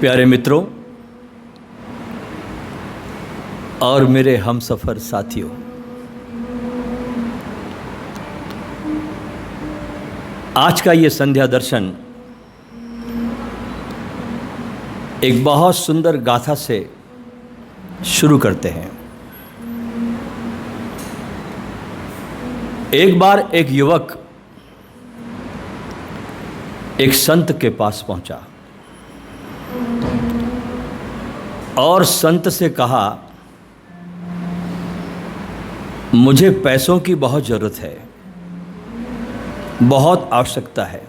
प्यारे मित्रों और मेरे हमसफ़र साथियों, आज का ये संध्या दर्शन एक बहुत सुंदर गाथा से शुरू करते हैं। एक बार एक युवक एक संत के पास पहुंचा और संत से कहा, मुझे पैसों की बहुत ज़रूरत है, बहुत आवश्यकता है,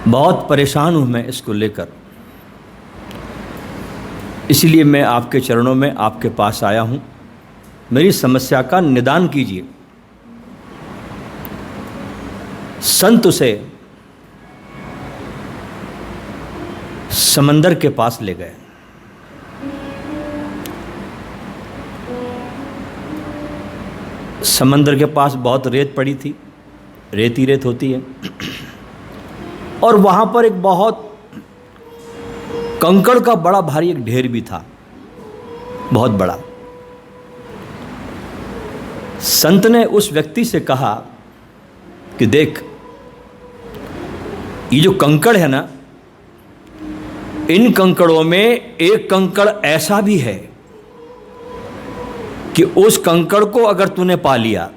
बहुत परेशान हूँ मैं इसको लेकर, इसलिए मैं आपके चरणों में आपके पास आया हूँ, मेरी समस्या का निदान कीजिए। संत उसे समंदर के पास ले गए। समंदर के पास बहुत रेत पड़ी थी, रेत ही रेत होती है, और वहाँ पर एक बहुत कंकड़ का बड़ा भारी एक ढेर भी था, बहुत बड़ा। संत ने उस व्यक्ति से कहा कि देख, ये जो कंकड़ है ना, इन कंकड़ों में एक कंकड़ ऐसा भी है कि उस कंकड़ को अगर तूने पा लिया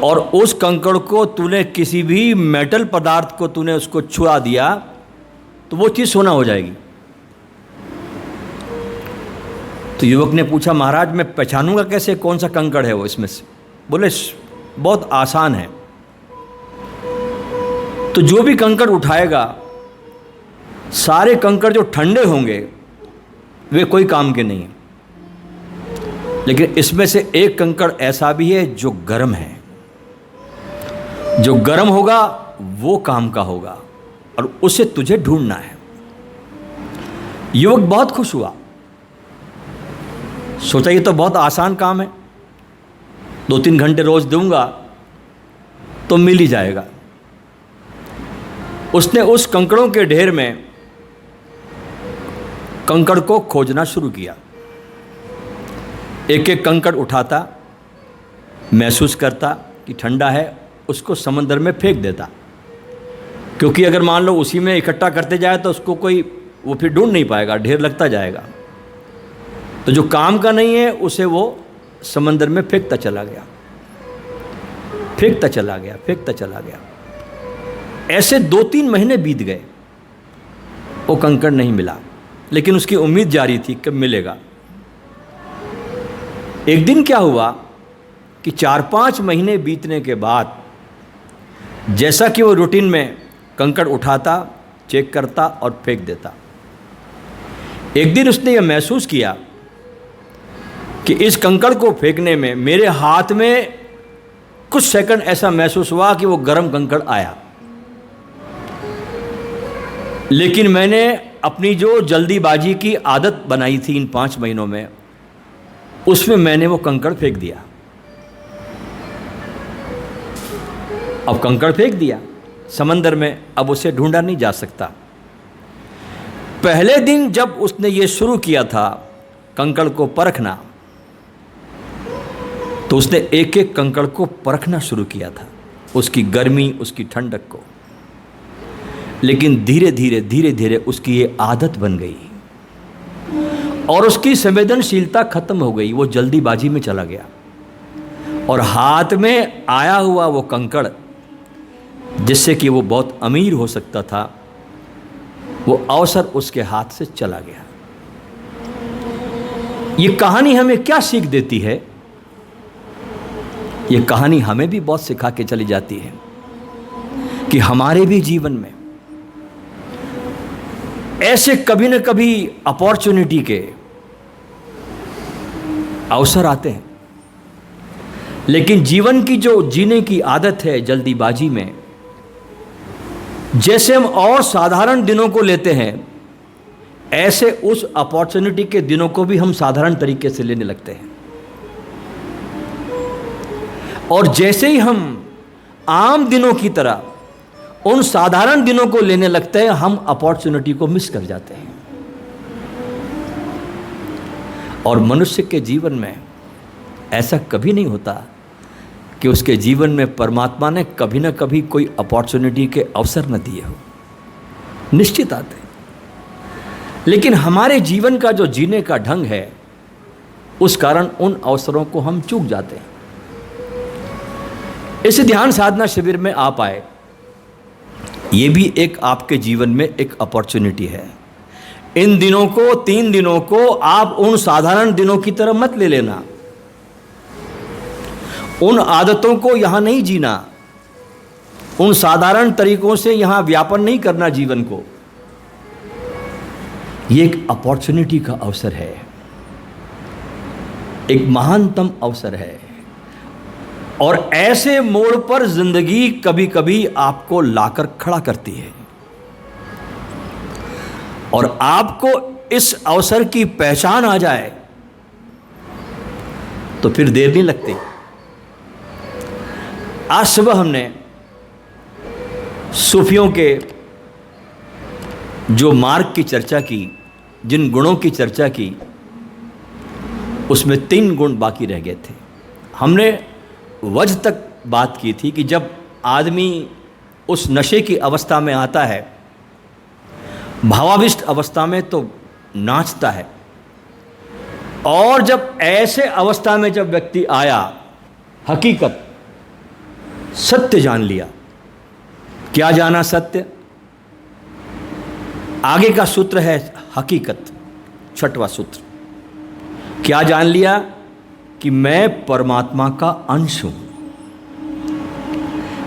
और उस कंकड़ को तूने किसी भी मेटल पदार्थ को तूने उसको छुआ दिया तो वो चीज़ सोना हो जाएगी। तो युवक ने पूछा, महाराज मैं पहचानूंगा कैसे कौन सा कंकड़ है वो इसमें से? बोले बहुत आसान है। तो जो भी कंकड़ उठाएगा, सारे कंकड़ जो ठंडे होंगे वे कोई काम के नहीं हैं, लेकिन इसमें से एक कंकड़ ऐसा भी है जो गर्म है। जो गर्म होगा वो काम का होगा और उसे तुझे ढूंढना है। युवक बहुत खुश हुआ, सोचा ये तो बहुत आसान काम है, 2-3 घंटे रोज दूंगा तो मिल ही जाएगा। उसने उस कंकड़ों के ढेर में कंकड़ को खोजना शुरू किया। एक एक कंकड़ उठाता, महसूस करता कि ठंडा है, उसको समंदर में फेंक देता, क्योंकि अगर मान लो उसी में इकट्ठा करते जाए तो उसको कोई वो फिर ढूंढ नहीं पाएगा, ढेर लगता जाएगा। तो जो काम का नहीं है उसे वो समंदर में फेंकता चला गया, फेंकता चला गया, फेंकता चला गया। ऐसे 2-3 महीने बीत गए, वो कंकड़ नहीं मिला, लेकिन उसकी उम्मीद जारी थी कब मिलेगा। एक दिन क्या हुआ कि 4-5 महीने बीतने के बाद, जैसा कि वो रूटीन में कंकड़ उठाता, चेक करता और फेंक देता, एक दिन उसने ये महसूस किया कि इस कंकड़ को फेंकने में मेरे हाथ में कुछ सेकंड ऐसा महसूस हुआ कि वो गर्म कंकड़ आया, लेकिन मैंने अपनी जो जल्दीबाजी की आदत बनाई थी इन 5 महीनों में, उसमें मैंने वो कंकड़ फेंक दिया। अब कंकड़ फेंक दिया समंदर में, अब उसे ढूंढा नहीं जा सकता। पहले दिन जब उसने ये शुरू किया था कंकड़ को परखना, तो उसने एक एक कंकड़ को परखना शुरू किया था, उसकी गर्मी, उसकी ठंडक को। लेकिन धीरे धीरे धीरे धीरे उसकी ये आदत बन गई और उसकी संवेदनशीलता खत्म हो गई। वो जल्दीबाजी में चला गया और हाथ में आया हुआ वो कंकड़, जिससे कि वो बहुत अमीर हो सकता था, वो अवसर उसके हाथ से चला गया। ये कहानी हमें क्या सीख देती है? ये कहानी हमें भी बहुत सिखा के चली जाती है कि हमारे भी जीवन में ऐसे कभी न कभी अपॉर्चुनिटी के अवसर आते हैं, लेकिन जीवन की जो जीने की आदत है जल्दीबाजी में, जैसे हम और साधारण दिनों को लेते हैं, ऐसे उस अपॉर्चुनिटी के दिनों को भी हम साधारण तरीके से लेने लगते हैं। और जैसे ही हम आम दिनों की तरह उन साधारण दिनों को लेने लगते हैं, हम अपॉर्चुनिटी को मिस कर जाते हैं। और मनुष्य के जीवन में ऐसा कभी नहीं होता कि उसके जीवन में परमात्मा ने कभी ना कभी कोई अपॉर्चुनिटी के अवसर न दिए हो। निश्चित आते हैं, लेकिन हमारे जीवन का जो जीने का ढंग है, उस कारण उन अवसरों को हम चूक जाते हैं। इस ध्यान साधना शिविर में आप आए, ये भी एक आपके जीवन में एक अपॉर्चुनिटी है। इन दिनों को, 3 दिनों को आप उन साधारण दिनों की तरह मत ले लेना। उन आदतों को यहां नहीं जीना, उन साधारण तरीकों से यहां व्यापन नहीं करना जीवन को। ये एक अपॉर्चुनिटी का अवसर है, एक महानतम अवसर है। और ऐसे मोड़ पर जिंदगी कभी कभी आपको लाकर खड़ा करती है, और आपको इस अवसर की पहचान आ जाए तो फिर देर नहीं लगती। आज सुबह हमने सूफियों के जो मार्ग की चर्चा की, जिन गुणों की चर्चा की, उसमें 3 गुण बाकी रह गए थे। हमने वज्र तक बात की थी कि जब आदमी उस नशे की अवस्था में आता है, भावाविष्ट अवस्था में, तो नाचता है। और जब ऐसे अवस्था में जब व्यक्ति आया, हकीकत, सत्य जान लिया। क्या जाना? सत्य। आगे का सूत्र है हकीकत, 6वां सूत्र। क्या जान लिया? कि मैं परमात्मा का अंश हूं,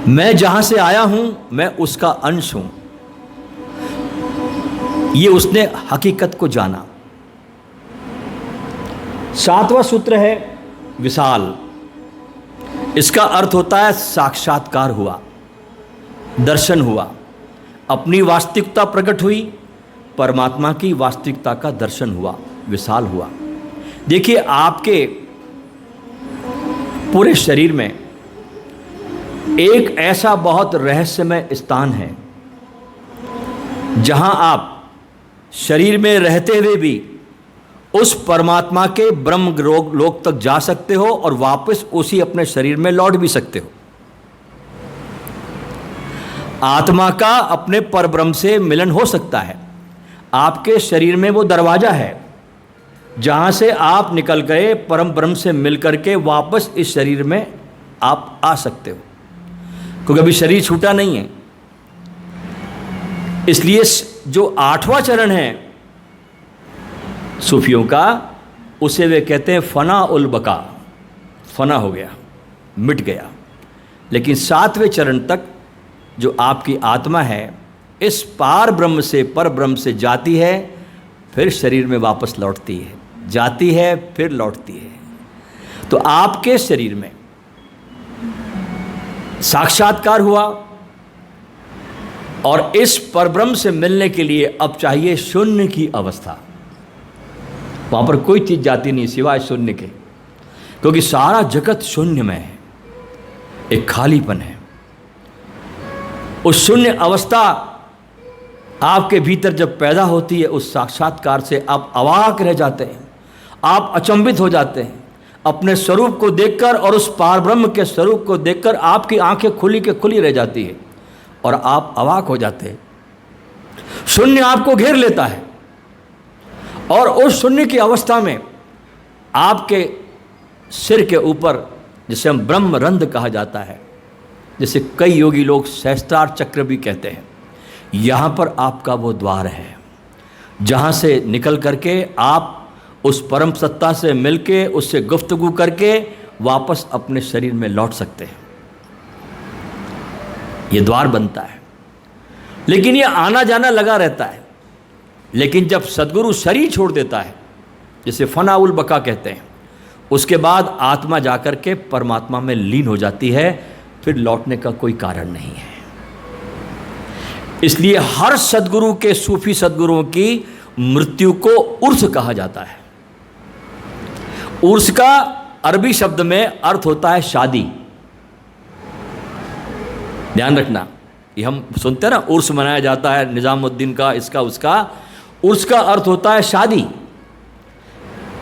मैं जहां से आया हूं मैं उसका अंश हूं। ये उसने हकीकत को जाना। 7वां सूत्र है विशाल। इसका अर्थ होता है साक्षात्कार हुआ, दर्शन हुआ, अपनी वास्तविकता प्रकट हुई, परमात्मा की वास्तविकता का दर्शन हुआ, विशाल हुआ। देखिए, आपके पूरे शरीर में एक ऐसा बहुत रहस्यमय स्थान है जहां आप शरीर में रहते हुए भी उस परमात्मा के ब्रह्म लोक तक जा सकते हो और वापस उसी अपने शरीर में लौट भी सकते हो। आत्मा का अपने परब्रह्म से मिलन हो सकता है। आपके शरीर में वो दरवाजा है जहां से आप निकल गए परम ब्रह्म से मिलकर के वापस इस शरीर में आप आ सकते हो, क्योंकि अभी शरीर छूटा नहीं है। इसलिए जो 8वां चरण है सूफियों का, उसे वे कहते हैं फना उल बका, फना हो गया, मिट गया। लेकिन 7वें चरण तक जो आपकी आत्मा है इस पार ब्रह्म से, पर ब्रह्म से जाती है, फिर शरीर में वापस लौटती है, जाती है, फिर लौटती है। तो आपके शरीर में साक्षात्कार हुआ और इस परब्रह्म से मिलने के लिए अब चाहिए शून्य की अवस्था। वहां पर कोई चीज जाती नहीं सिवाय शून्य के, क्योंकि सारा जगत शून्य में है, एक खालीपन है। उस शून्य अवस्था आपके भीतर जब पैदा होती है, उस साक्षात्कार से आप अवाक रह जाते हैं, आप अचंभित हो जाते हैं अपने स्वरूप को देखकर, और उस पारब्रह्म के स्वरूप को देखकर आपकी आंखें खुली के खुली रह जाती है और आप अवाक हो जाते हैं। शून्य आपको घेर लेता है और उस शून्य की अवस्था में आपके सिर के ऊपर, जिसे हम ब्रह्म रंध्र कहा जाता है, जिसे कई योगी लोग सहस्त्रार चक्र भी कहते हैं, यहाँ पर आपका वो द्वार है जहाँ से निकल करके आप उस परम सत्ता से मिलके, उससे गुफ्तगू करके वापस अपने शरीर में लौट सकते हैं। ये द्वार बनता है, लेकिन ये आना जाना लगा रहता है। लेकिन जब सद्गुरु शरीर छोड़ देता है, जिसे फना उल बका कहते हैं, उसके बाद आत्मा जाकर के परमात्मा में लीन हो जाती है, फिर लौटने का कोई कारण नहीं है। इसलिए हर सद्गुरु के, सूफी सद्गुरुओं की मृत्यु को उर्स कहा जाता है। उर्स का अरबी शब्द में अर्थ होता है शादी। ध्यान रखना, ये हम सुनते हैं ना, उर्स मनाया जाता है निज़ामुद्दीन का, इसका उसका। उर्स का अर्थ होता है शादी।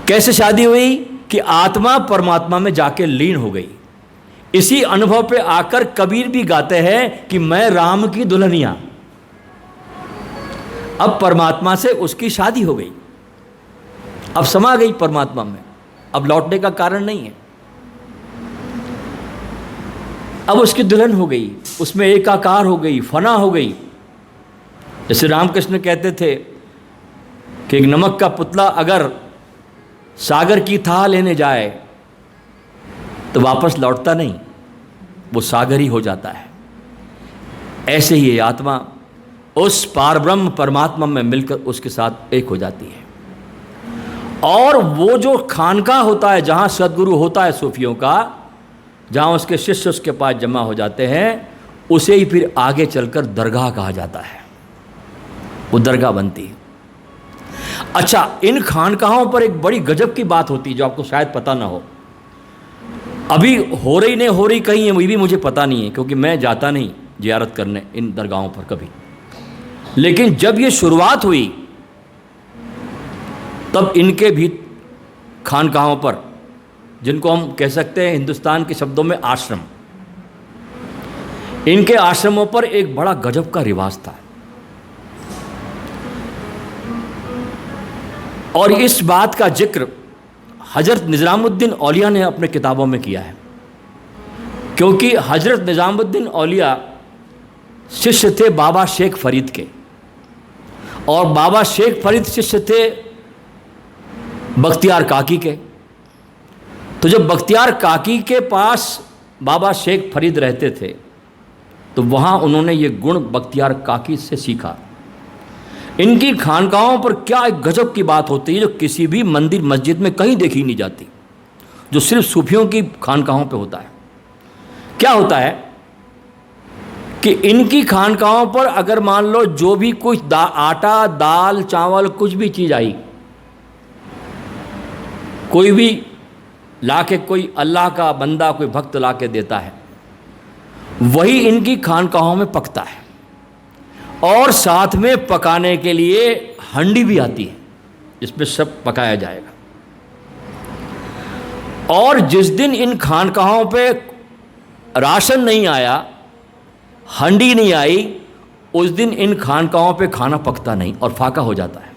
कैसे शादी हुई कि आत्मा परमात्मा में जाके लीन हो गई। इसी अनुभव पे आकर कबीर भी गाते हैं कि मैं राम की दुल्हनिया। अब परमात्मा से उसकी शादी हो गई, अब समा गई परमात्मा में, अब लौटने का कारण नहीं है। अब उसकी दुल्हन हो गई, उसमें एकाकार हो गई, फना हो गई। जैसे रामकृष्ण कहते थे कि एक नमक का पुतला अगर सागर की थाह लेने जाए तो वापस लौटता नहीं, वो सागर ही हो जाता है। ऐसे ही ये आत्मा उस पारब्रह्म परमात्मा में मिलकर उसके साथ एक हो जाती है। और वो जो खानका होता है, जहाँ सद्गुरु होता है सूफियों का, जहाँ उसके शिष्य उसके पास जमा हो जाते हैं, उसे ही फिर आगे चलकर दरगाह कहा जाता है। वो दरगाह बनती है। अच्छा, इन खानकाहों पर एक बड़ी गजब की बात होती है जो आपको शायद पता ना हो। अभी हो रही नहीं हो रही कहीं है, ये भी मुझे पता नहीं है, क्योंकि मैं जाता नहीं जियारत करने इन दरगाहों पर कभी। लेकिन जब ये शुरुआत हुई तब इनके भी खानकाहों पर, जिनको हम कह सकते हैं हिंदुस्तान के शब्दों में आश्रम, इनके आश्रमों पर एक बड़ा गजब का रिवाज था। और इस बात का जिक्र हजरत निज़ामुद्दीन औलिया ने अपने किताबों में किया है, क्योंकि हजरत निज़ामुद्दीन औलिया शिष्य थे बाबा शेख फरीद के, और बाबा शेख फरीद शिष्य थे बख्तियार काकी के। तो जब बख्तियार काकी के पास बाबा शेख फरीद रहते थे तो वहाँ उन्होंने ये गुण बख्तियार काकी से सीखा। इनकी खानकाहों पर क्या एक गजब की बात होती है जो किसी भी मंदिर मस्जिद में कहीं देखी नहीं जाती, जो सिर्फ सूफियों की खानकाहों पे होता है। क्या होता है कि इनकी खानकाहों पर अगर मान लो जो भी कुछ आटा, दाल, चावल, कुछ भी चीज़ आई, कोई भी लाके, कोई अल्लाह का बंदा, कोई भक्त लाके देता है, वही इनकी खानकाहों में पकता है। और साथ में पकाने के लिए हंडी भी आती है, जिसमें सब पकाया जाएगा। और जिस दिन इन खानकाहों पे राशन नहीं आया, हंडी नहीं आई, उस दिन इन खानकाहों पे खाना पकता नहीं और फाका हो जाता है।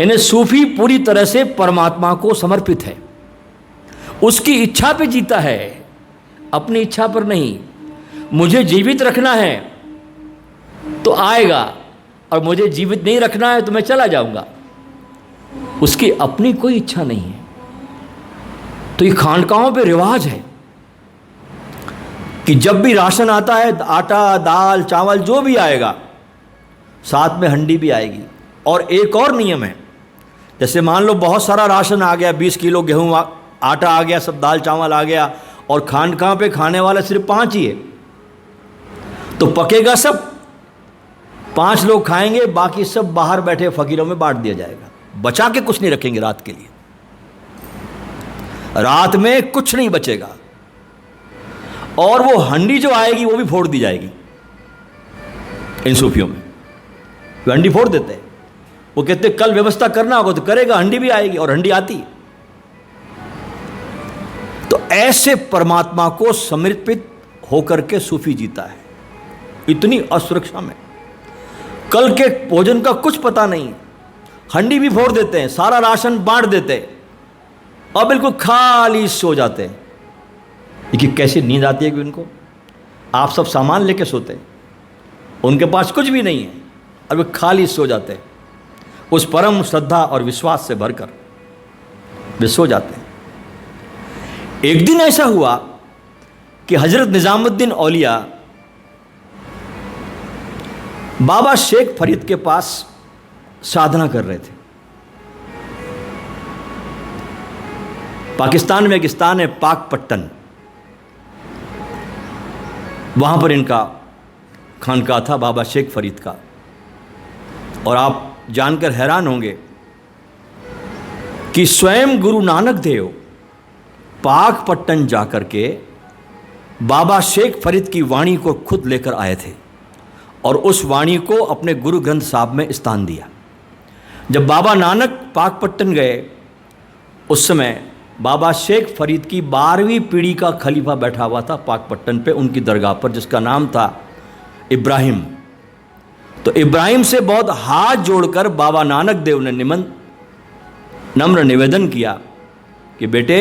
इन्हें सूफी पूरी तरह से परमात्मा को समर्पित है, उसकी इच्छा पे जीता है, अपनी इच्छा पर नहीं। मुझे जीवित रखना है तो आएगा, और मुझे जीवित नहीं रखना है तो मैं चला जाऊंगा। उसकी अपनी कोई इच्छा नहीं है। तो ये खानकाहों पे रिवाज है कि जब भी राशन आता है, आटा, दाल, चावल जो भी आएगा, साथ में हंडी भी आएगी। और एक और नियम है, जैसे मान लो बहुत सारा राशन आ गया, 20 किलो गेहूँ आटा आ गया, सब दाल चावल आ गया, और खानकाह पे खाने वाला सिर्फ 5 ही है, तो पकेगा सब, 5 लोग खाएंगे, बाकी सब बाहर बैठे फकीरों में बांट दिया जाएगा। बचा के कुछ नहीं रखेंगे रात के लिए, रात में कुछ नहीं बचेगा। और वो हंडी जो आएगी वो भी फोड़ दी जाएगी। इन सूफियों में वो हंडी फोड़ देते हैं। वो कहते कल व्यवस्था करना होगा तो करेगा, हंडी भी आएगी, और हंडी आती। तो ऐसे परमात्मा को समर्पित होकर के सूफी जीता है, इतनी असुरक्षा में। कल के भोजन का कुछ पता नहीं, हंडी भी फोड़ देते हैं, सारा राशन बांट देते हैं, और बिल्कुल खाली सो जाते हैं। देखिए कैसी नींद आती है कि उनको, आप सब सामान लेके सोते हैं, उनके पास कुछ भी नहीं है, और वे खाली सो जाते हैं, उस परम श्रद्धा और विश्वास से भरकर वे सो जाते हैं। एक दिन ऐसा हुआ कि हजरत निज़ामुद्दीन औलिया बाबा शेख फरीद के पास साधना कर रहे थे। पाकिस्तान में एक स्थान है पाकपट्टन, वहाँ पर इनका खानका था बाबा शेख फरीद का। और आप जानकर हैरान होंगे कि स्वयं गुरु नानक देव पाकपट्टन जाकर के बाबा शेख फरीद की वाणी को खुद लेकर आए थे और उस वाणी को अपने गुरु ग्रंथ साहब में स्थान दिया। जब बाबा नानक पाकपट्टन गए उस समय बाबा शेख फरीद की 12वीं पीढ़ी का खलीफा बैठा हुआ था पाकपट्टन पे उनकी दरगाह पर, जिसका नाम था इब्राहिम। तो इब्राहिम से बहुत हाथ जोड़कर बाबा नानक देव ने नम्र निवेदन किया कि बेटे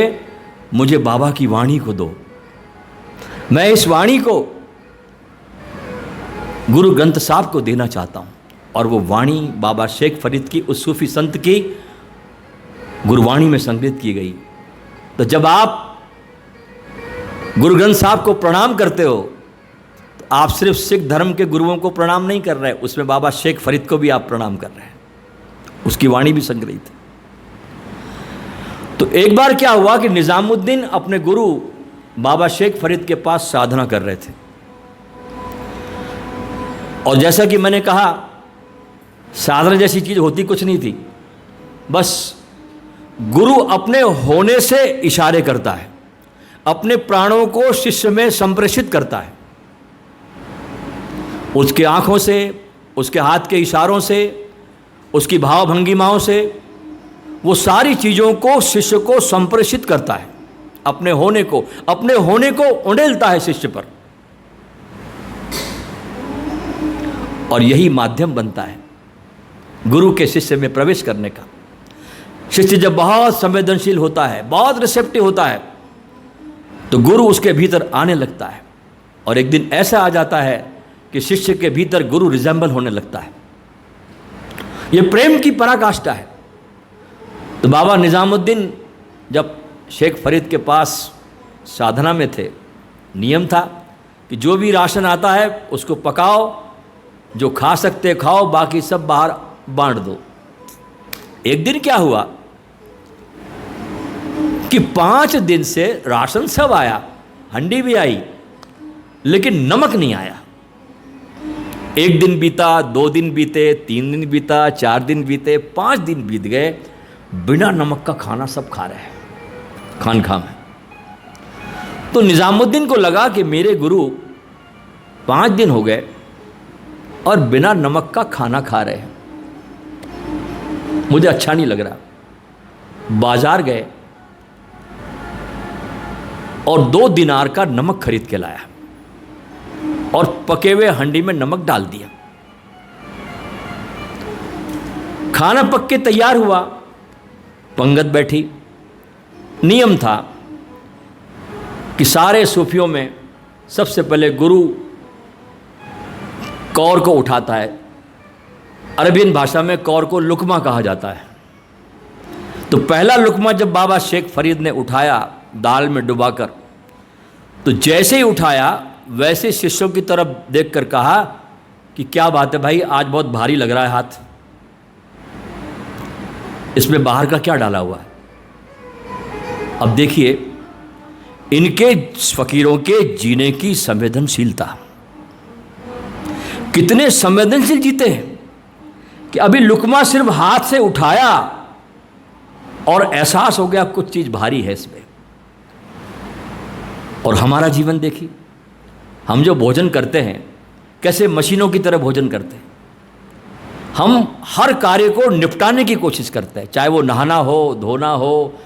मुझे बाबा की वाणी को दो, मैं इस वाणी को गुरु ग्रंथ साहब को देना चाहता हूँ। और वो वाणी बाबा शेख फरीद की उस सूफी संत की गुरुवाणी में संकलित की गई। तो जब आप गुरु ग्रंथ साहब को प्रणाम करते हो तो आप सिर्फ सिख धर्म के गुरुओं को प्रणाम नहीं कर रहे, उसमें बाबा शेख फरीद को भी आप प्रणाम कर रहे हैं, उसकी वाणी भी संग्रहित है। तो एक बार क्या हुआ कि निज़ामुद्दीन अपने गुरु बाबा शेख फरीद के पास साधना कर रहे थे, और जैसा कि मैंने कहा साधना जैसी चीज़ होती कुछ नहीं थी, बस गुरु अपने होने से इशारे करता है, अपने प्राणों को शिष्य में संप्रेषित करता है, उसके आँखों से, उसके हाथ के इशारों से, उसकी भाव भंगिमाओं से वो सारी चीज़ों को शिष्य को संप्रेषित करता है, अपने होने को उंडेलता है शिष्य पर, और यही माध्यम बनता है गुरु के शिष्य में प्रवेश करने का। शिष्य जब बहुत संवेदनशील होता है, बहुत रिसेप्टिव होता है, तो गुरु उसके भीतर आने लगता है, और एक दिन ऐसा आ जाता है कि शिष्य के भीतर गुरु रिजेंबल होने लगता है। यह प्रेम की पराकाष्ठा है। तो बाबा निज़ामुद्दीन जब शेख फरीद के पास साधना में थे, नियम था कि जो भी राशन आता है उसको पकाओ, जो खा सकते खाओ, बाकी सब बाहर बांट दो। एक दिन क्या हुआ कि 5 दिन से राशन सब आया, हंडी भी आई, लेकिन नमक नहीं आया। 1 दिन बीता, 2 दिन बीते, 3 दिन बीता, 4 दिन बीते, 5 दिन बीत गए, बिना नमक का खाना सब खा रहे हैं, खान खाम है। तो निज़ामुद्दीन को लगा कि मेरे गुरु 5 दिन हो गए और बिना नमक का खाना खा रहे हैं, मुझे अच्छा नहीं लग रहा। बाजार गए और 2 दिनार का नमक खरीद के लाया और पके हुए हंडी में नमक डाल दिया। खाना पक के तैयार हुआ, पंगत बैठी। नियम था कि सारे सूफियों में सबसे पहले गुरु कौर को उठाता है। अरबियन भाषा में कौर को लुकमा कहा जाता है। तो पहला लुकमा जब बाबा शेख फरीद ने उठाया दाल में डुबाकर, तो जैसे ही उठाया वैसे शिष्यों की तरफ देखकर कहा कि क्या बात है भाई, आज बहुत भारी लग रहा है हाथ, इसमें बाहर का क्या डाला हुआ है। अब देखिए इनके फकीरों के जीने की संवेदनशीलता, कितने संवेदनशील जीते हैं कि अभी लुकमा सिर्फ हाथ से उठाया और एहसास हो गया कुछ चीज भारी है इसमें। और हमारा जीवन देखिए, हम जो भोजन करते हैं कैसे मशीनों की तरह भोजन करते हैं। हम हर कार्य को निपटाने की कोशिश करते हैं, चाहे वो नहाना हो, धोना हो,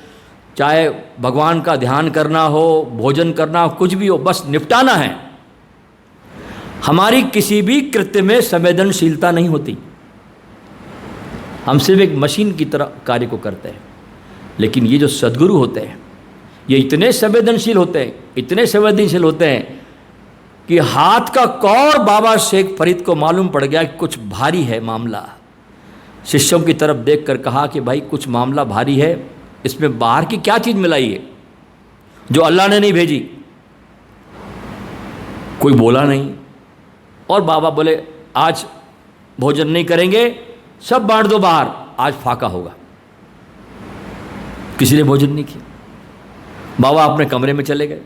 चाहे भगवान का ध्यान करना हो, भोजन करना हो, कुछ भी हो, बस निपटाना है। हमारी किसी भी कृत्य में संवेदनशीलता नहीं होती, हम सिर्फ एक मशीन की तरह कार्य को करते हैं। लेकिन ये जो सद्गुरु होते हैं ये इतने संवेदनशील होते हैं, इतने संवेदनशील होते हैं कि हाथ का कौर बाबा शेख फरीद को मालूम पड़ गया कि कुछ भारी है मामला। शिष्यों की तरफ देखकर कहा कि भाई कुछ मामला भारी है, इसमें बाहर की क्या चीज़ मिलाई है जो अल्लाह ने नहीं भेजी। कोई बोला नहीं, और बाबा बोले आज भोजन नहीं करेंगे, सब बांट दो बाहर, आज फाका होगा। किसी ने भोजन नहीं किया। बाबा अपने कमरे में चले गए,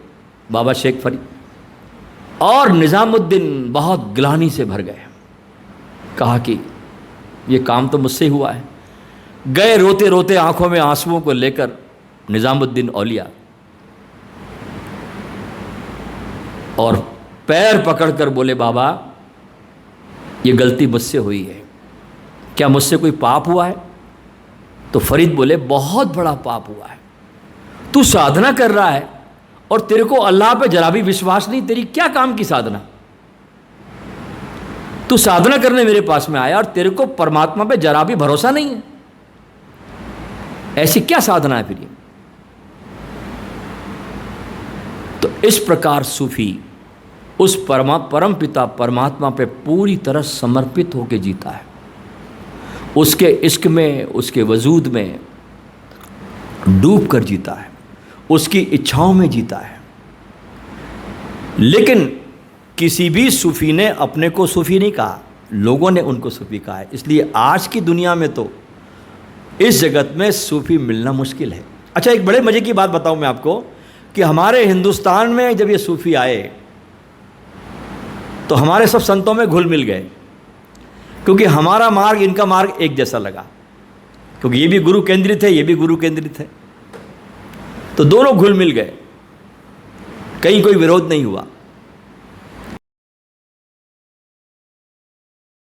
बाबा शेख फरीद, और निज़ामुद्दीन बहुत ग्लानि से भर गए। कहा कि ये काम तो मुझसे ही हुआ है। गए रोते रोते आंखों में आंसुओं को लेकर निज़ामुद्दीन औलिया और पैर पकड़कर बोले, बाबा ये गलती मुझसे हुई है, क्या मुझसे कोई पाप हुआ है? तो फरीद बोले, बहुत बड़ा पाप हुआ है। तू साधना कर रहा है और तेरे को अल्लाह पे जरा भी विश्वास नहीं, तेरी क्या काम की साधना? तू साधना करने मेरे पास में आया और तेरे को परमात्मा पे जरा भी भरोसा नहीं है, ऐसी क्या साधना है फिर ये? तो इस प्रकार सूफी उस परम पिता परमात्मा पे पूरी तरह समर्पित होकर जीता है, उसके इश्क में, उसके वजूद में डूब कर जीता है, उसकी इच्छाओं में जीता है। लेकिन किसी भी सूफी ने अपने को सूफी नहीं कहा, लोगों ने उनको सूफी कहा है। इसलिए आज की दुनिया में तो इस जगत में सूफी मिलना मुश्किल है। अच्छा, एक बड़े मजे की बात बताऊं मैं आपको कि हमारे हिंदुस्तान में जब ये सूफी आए तो हमारे सब संतों में घुल मिल गए, क्योंकि हमारा मार्ग इनका मार्ग एक जैसा लगा, क्योंकि ये भी गुरु केंद्रित है, ये भी गुरु केंद्रित है, तो दोनों घुल मिल गए, कहीं कोई विरोध नहीं हुआ।